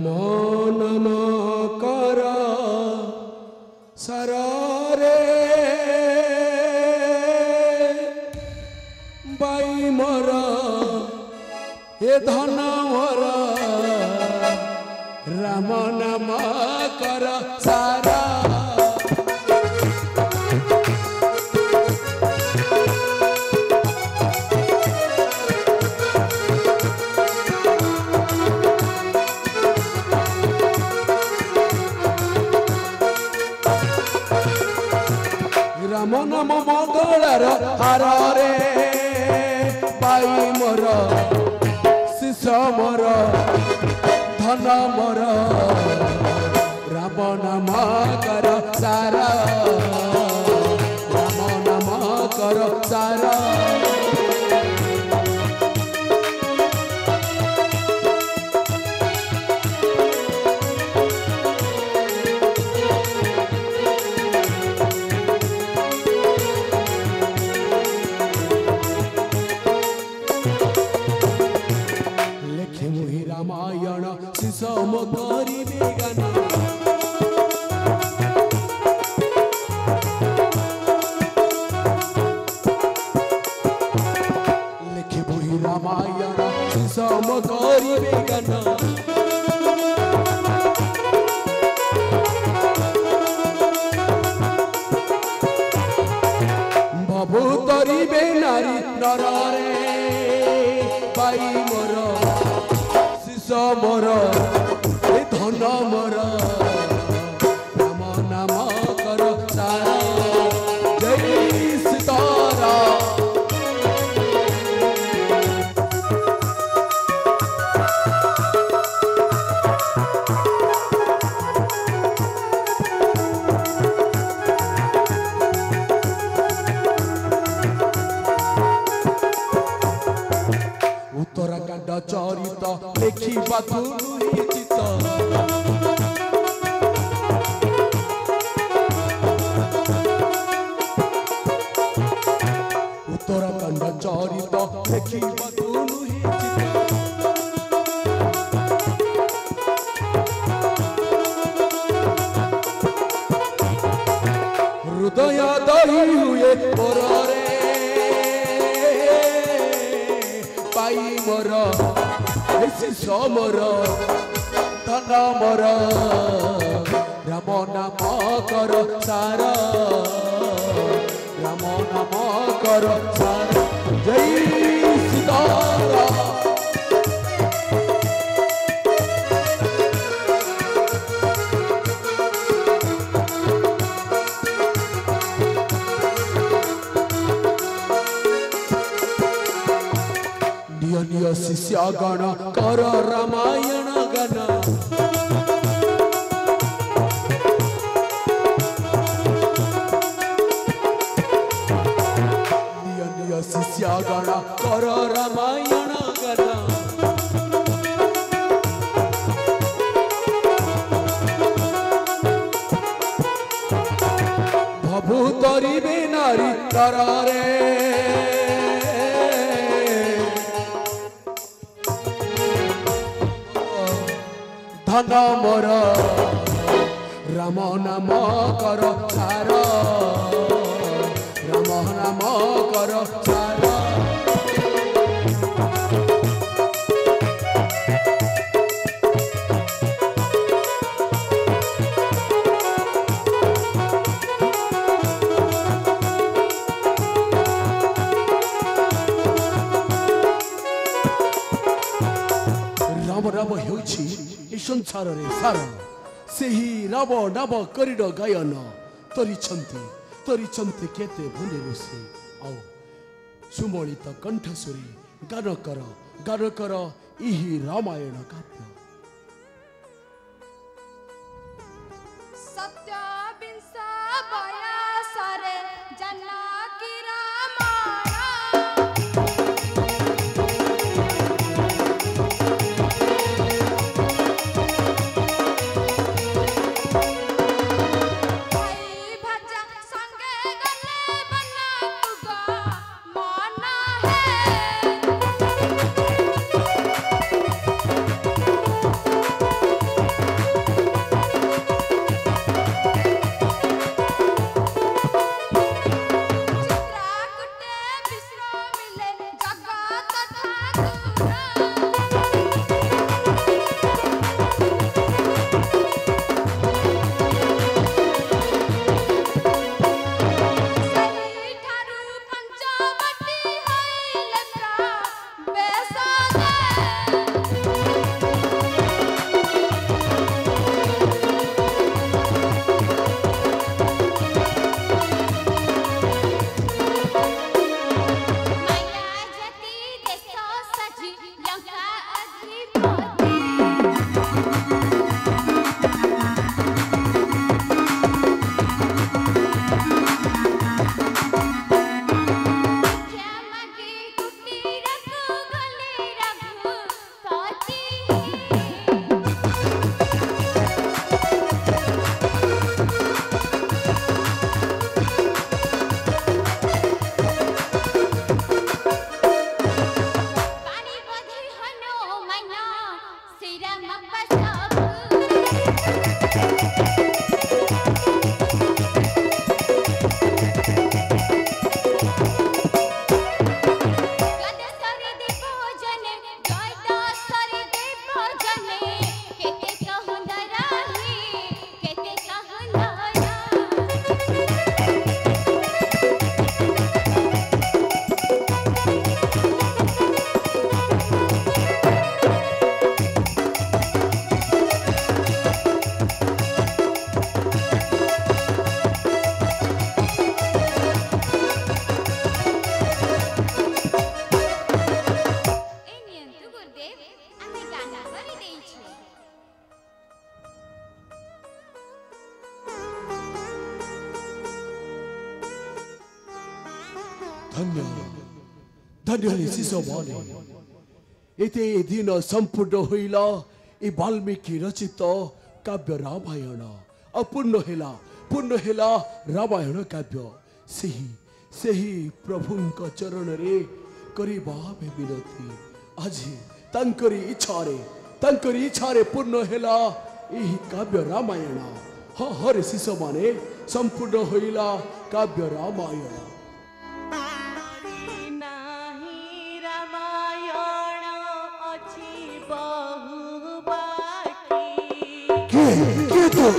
राम नाम कर सारा रे बाई मोर ए धन मोर राम नाम कर सारा राम नाम मंगलार हार रे पाई मोर शिष मोर धन मोर राम नाम कर सारा राम नाम कर सारा रामायण शिशम करिबे गान लिखिबु रामायण शिशम करिबे गान भवु तरिबे नारी नर रे पाई मोर मोर धन मोर राम नाम कर सारा जय सीतारा उत्तराखंड चरित लेखिबा तुलुई चित उत्तराखंड चरित लेखिबा तुलुई चित हृदय दही हुए मोर रे पाई मोर शिष मोर धन मोर राम नाम कर सारा राम नाम कर सारा जय सीतारा निय शिष्य गण कर रामायण गण निय शिष्य गण कर रामायण गण भवु तरिबे नारी नर रे धन मोर राम नाम कर सारा राम नाम कर सारा राम राम हेउछि संसार रे सार से ही राव नाव करिड गायन तरिछंती केते भूले ऋषि आओ सुमलित कंठस्वरी गान कर इही रामायण काव्य सत्य बिंस बयसरे जानकी रामायण मन है धन्य धन्य शिशु माने एते दिन संपूर्ण होइला ए वाल्मीकि रचित काव्य रामायण अपूर्ण हेला रामायण काव्य सही प्रभुंक चरण रे करिबा विनती आज तांकरी इच्छा रे पूर्ण हेला एही काव्य रामायण हरे शिशु माने संपूर्ण होइला काव्य रामायण के तो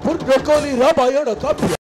पूर्ण कली रामायण काव्य।